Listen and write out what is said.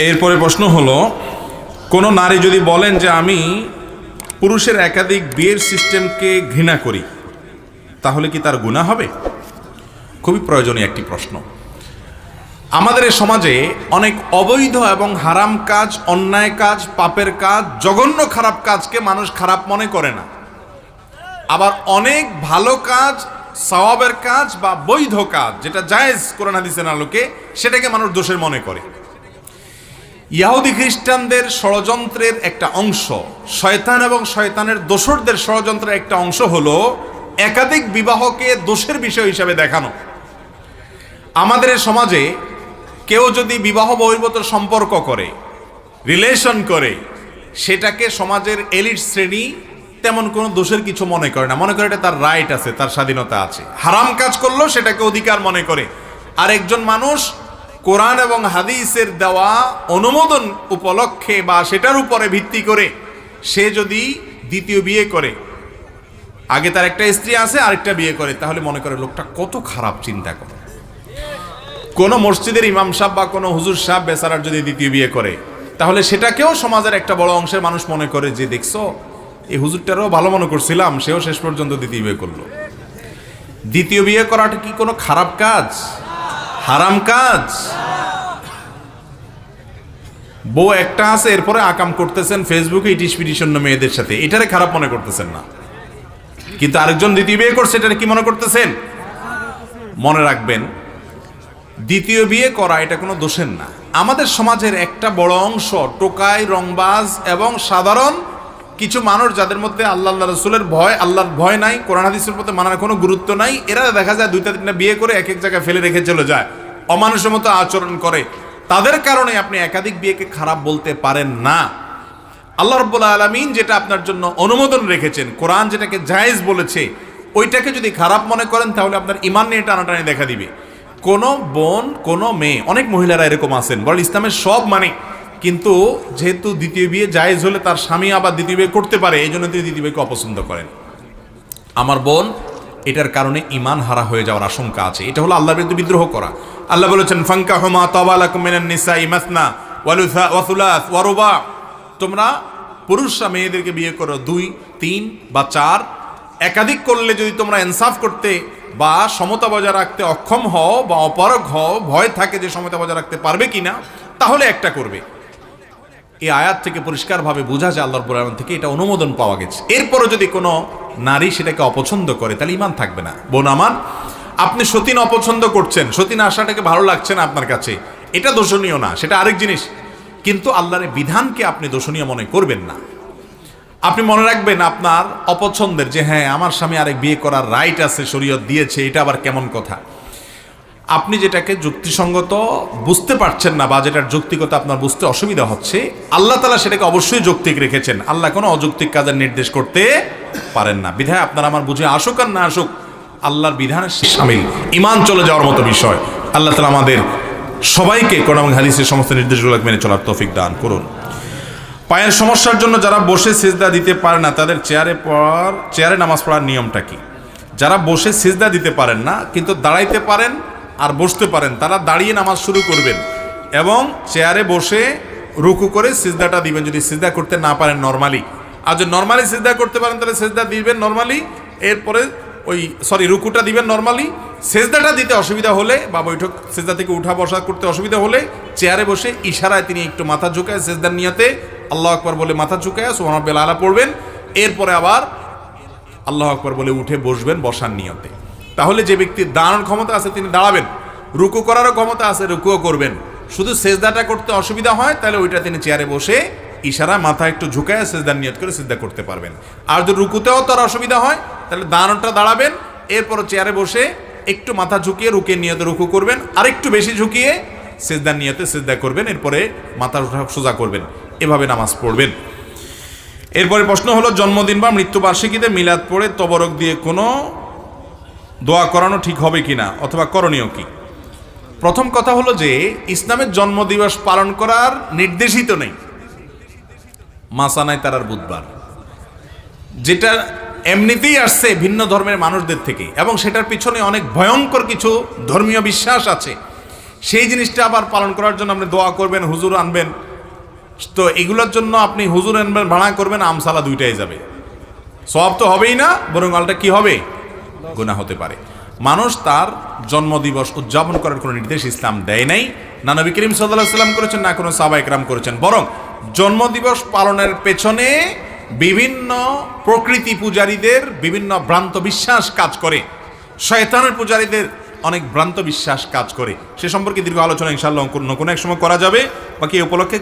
এরপরে প্রশ্ন হলো, কোনো নারী যদি বলেন যে আমি পুরুষের একাধিক বিয়ের সিস্টেমকে ঘৃণা করি, তাহলে কি তার গুনাহ হবে? খুবই প্রয়োজনীয় একটি প্রশ্ন। আমাদের এই সমাজে অনেক অবৈধ এবং হারাম কাজ, অন্যায় কাজ, পাপের কাজ, জঘন্য খারাপ কাজকে মানুষ খারাপ মনে করে না। আবার অনেক ভালো কাজ, সওয়াবের কাজ বা বৈধ কাজ, যেটা জায়েজ কোরআন হাদিসের আলোকে, সেটাকে মানুষ দোষের মনে করে। ইহুদি খ্রিস্টানদের ষড়যন্ত্রের একটা অংশ, শয়তান এবং শয়তানের দোসরদের ষড়যন্ত্রের একটা অংশ হলো একাধিক বিবাহকে দোষের বিষয় হিসাবে দেখানো। আমাদের সমাজে কেউ যদি বিবাহ বহির্ভূত সম্পর্ক করে, রিলেশন করে, সেটাকে সমাজের এলিট শ্রেণী তেমন কোনো দোষের কিছু মনে করে না, মনে করে এটা তার রাইট আছে, তার স্বাধীনতা আছে। হারাম কাজ করলো সেটাকে অধিকার মনে করে। আর একজন মানুষ কোরআন এবং হাদিসের দেওয়া অনুমোদন উপলক্ষে বা সেটার উপরে ভিত্তি করে সে যদি দ্বিতীয় বিয়ে করে, আগে তার একটা স্ত্রী আছে, আরেকটা বিয়ে করে, তাহলে মনে করে লোকটা কত খারাপ। চিন্তা করে, কোন মসজিদের ইমাম সাহেব বা কোনো হুজুর সাহেব বেচারার যদি দ্বিতীয় বিয়ে করে, তাহলে সেটাকেও সমাজের একটা বড় অংশের মানুষ মনে করে যে দেখছো, এই হুজুরটারও ভালো মনে করছিলাম, সেও শেষ পর্যন্ত দ্বিতীয় বিয়ে করলো। দ্বিতীয় বিয়ে করাটা কি কোনো খারাপ কাজ, হারাম কাজ? বউ একটা আছে, এরপরে আকাম করতেছেন ফেসবুকে ইটিশ পিটিশন মেয়েদের সাথে, এটারে খারাপ মনে করতেছেন না, কিন্তু আরেকজন দ্বিতীয় বিয়ে করছে, এটারে কি মনে করতেছেন? মনে রাখবেন, দ্বিতীয় বিয়ে করা এটা কোনো দোষের না। আমাদের সমাজের একটা বড় অংশ টোকাই, রংবাজ এবং সাধারণ কিছু মানুষ, যাদের মধ্যে আল্লাহ রাসূলের ভয়, আল্লাহর ভয় নাই, কোরআন হাদিসের প্রতি মানার কোনো গুরুত্ব নাই, এরা দেখা যায় দুইটা তিনটা বিয়ে করে এক এক জায়গায় ফেলে রেখে চলে যায়, অমানুষের মতো আচরণ করে। তাদের কারণে আপনি একাধিক বিয়েকে খারাপ বলতে পারেন না। আল্লাহ রাব্বুল আলামিন যেটা আপনার জন্য অনুমোদন রেখেছেন, কোরআন যেটাকে জায়েজ বলেছে, ওইটাকে যদি খারাপ মনে করেন, তাহলে আপনার ঈমান নিয়ে টানাটানি দেখা দিবে। কোনো বোন, কোনো মেয়ে, অনেক মহিলারা এরকম আছেন, বল ইসলামের সব মানে, কিন্তু যেহেতু দ্বিতীয় বিয়ে জায়েজ হলে তার স্বামী আবার দ্বিতীয় বিয়ে করতে পারে, এই জন্য তিনি দ্বিতীয় বিয়েকে অপছন্দ করেন। আমার বোন, এটার কারণে ঈমান হারা হয়ে যাওয়ার আশঙ্কা আছে। এটা হলো আল্লাহর বিরুদ্ধে বিদ্রোহ করা। আল্লাহ বলেছেন, ফানকাহু মা তাবা লাকুম মিনান নিসাই মাসনা ওয়া সুলাস ওয়া রুবা, তোমরা পুরুষরা মেয়েদেরকে বিয়ে করো 2, 3 বা 4, একাধিক করলে যদি তোমরা ইনসাফ করতে বা সমতা বজায় রাখতে অক্ষম হও বা অপারগ হও, ভয় থাকে যে সমতা বজায় রাখতে পারবে কিনা, তাহলে একটা করবে। এই আয়াত থেকে পরিষ্কারভাবে বোঝা যায় আল্লাহর রাব্বুল আলামিন থেকে এটা অনুমোদন পাওয়া গেছে। এরপরও যদি কোনো নারী সেটাকে অপছন্দ করে, তাহলে ঈমান থাকবে না। বোন আমার, আপনি সতীন অপছন্দ করছেন, সতীন আশাটাকে ভালো লাগছে না আপনার কাছে, এটা দোষণীয় না, সেটা আরেক জিনিস, কিন্তু আল্লাহর বিধানকে আপনি দোষণীয় মনে করবেন না। আপনি মনে রাখবেন আপনার অপছন্দের, যে হ্যাঁ আমার স্বামী আরেক বিয়ে করার রাইট আছে, শরীয়ত দিয়েছে, এটা আবার কেমন কথা। আপনি যেটাকে যুক্তিসঙ্গত বুঝতে পারছেন না বা যেটার যৌক্তিকতা আপনার বুঝতে অসুবিধা হচ্ছে, আল্লাহ তাআলা সেটাকে অবশ্যই যৌক্তিক রেখেছেন। আল্লাহ কোনো অযৌক্তিক কাজের নির্দেশ করতে পারেন না। বিধায় আপনার আমার বুঝে আসুক আর না আসুক, আল্লাহর বিধানের শামিল ঈমান চলে যাওয়ার মতো বিষয়। আল্লাহ তাআলা আমাদের সবাইকে কোরআন এবং হাদিসের সমস্ত নির্দেশগুলো মেনে চলার তৌফিক দান করুন। পায়ের সমস্যার জন্য যারা বসে সিজদা দিতে পারে না, তাদের চেয়ারে নামাজ পড়ার নিয়মটা কি? যারা বসে সিজদা দিতে পারেন না কিন্তু দাঁড়াইতে পারেন আর বসতে পারেন, তারা দাঁড়িয়ে নামাজ শুরু করবেন এবং চেয়ারে বসে রুকু করে সিজদাটা দিবেন, যদি সিজদা করতে না পারেন নরমালি। আর যদি নরমালি সিজদা করতে পারেন তাহলে সিজদা দিবেন নরমালি, এরপরে রুকুটা দিবেন নরমালি। সিজদাটা দিতে অসুবিধা হলে বা বৈঠক সিজদা থেকে উঠা বসা করতে অসুবিধা হলে চেয়ারে বসে ইশারায় তিনি একটু মাথা ঝুঁকায় সিজদার নিয়তে আল্লাহু আকবার বলে মাথা ঝুঁকায় সুবহান রাব্বিল আলা পড়বেন, এরপরে আবার আল্লাহু আকবার বলে উঠে বসবেন বসার নিয়তে। তাহলে যে ব্যক্তির দাঁড়ানোর ক্ষমতা আছে তিনি দাঁড়াবেন, রুকু করারও ক্ষমতা আছে রুকুও করবেন। শুধু সিজদাটা করতে অসুবিধা হয় তাহলে ওইটা তিনি চেয়ারে বসে ইশারা মাথা একটু ঝুঁকায় সিজদার নিয়ত করে সিজদা করতে পারবেন। আর যদি রুকুতেও তার অসুবিধা হয় তাহলে দাঁড়ানোটা দাঁড়াবেন, এরপর চেয়ারে বসে একটু মাথা ঝুঁকিয়ে রুকের নিয়তে রুকু করবেন, আর একটু বেশি ঝুঁকিয়ে সিজদার নিয়তে সিজদা করবেন, এরপরে মাথা সোজা করবেন, এভাবে নামাজ পড়বেন। এরপরে প্রশ্ন হলো, জন্মদিন বা মৃত্যুবার্ষিকীতে মিলাদ পড়ে তবরক দিয়ে কোনো দোয়া করানো ঠিক হবে কিনা অথবা করণীয় কি? প্রথম কথা হলো যে ইসলামের জন্মদিবস পালন করার নির্দেশিত নেই মাসানায় তারার বুধবার, যেটা এমনিতেই আসছে ভিন্ন ধর্মের মানুষদের থেকে, এবং সেটার পিছনে অনেক ভয়ঙ্কর কিছু ধর্মীয় বিশ্বাস আছে। সেই জিনিসটা আবার পালন করার জন্য আপনি দোয়া করবেন, হুজুর আনবেন, তো এগুলোর জন্য আপনি হুজুর আনবেন, ভাড়া করবেন, আমসালা দুইটাই যাবে, সওয়াব তো হবেই না, বরং আলটা কি হবে, গুনাহ হতে পারে। মানুষ তার জন্মদিবস উদযাপন করার কোনো নির্দেশ ইসলাম দেয় নাই, না নবী করিম সাল্লাল্লাহু আলাইহি ওয়াসাল্লাম করেছেন, না কোনো সাহাবা একরাম করেছেন। বরং জন্মদিবস পালনের পেছনে বিভিন্ন প্রকৃতি পূজারীদের বিভিন্ন ভ্রান্ত বিশ্বাস কাজ করে, শয়তানের পূজারীদের অনেক ভ্রান্ত বিশ্বাস কাজ করে। সে সম্পর্কে দীর্ঘ আলোচনা ইনশাআল্লাহ অন্য কোনো এক সময় করা যাবে, বাকি এই উপলক্ষে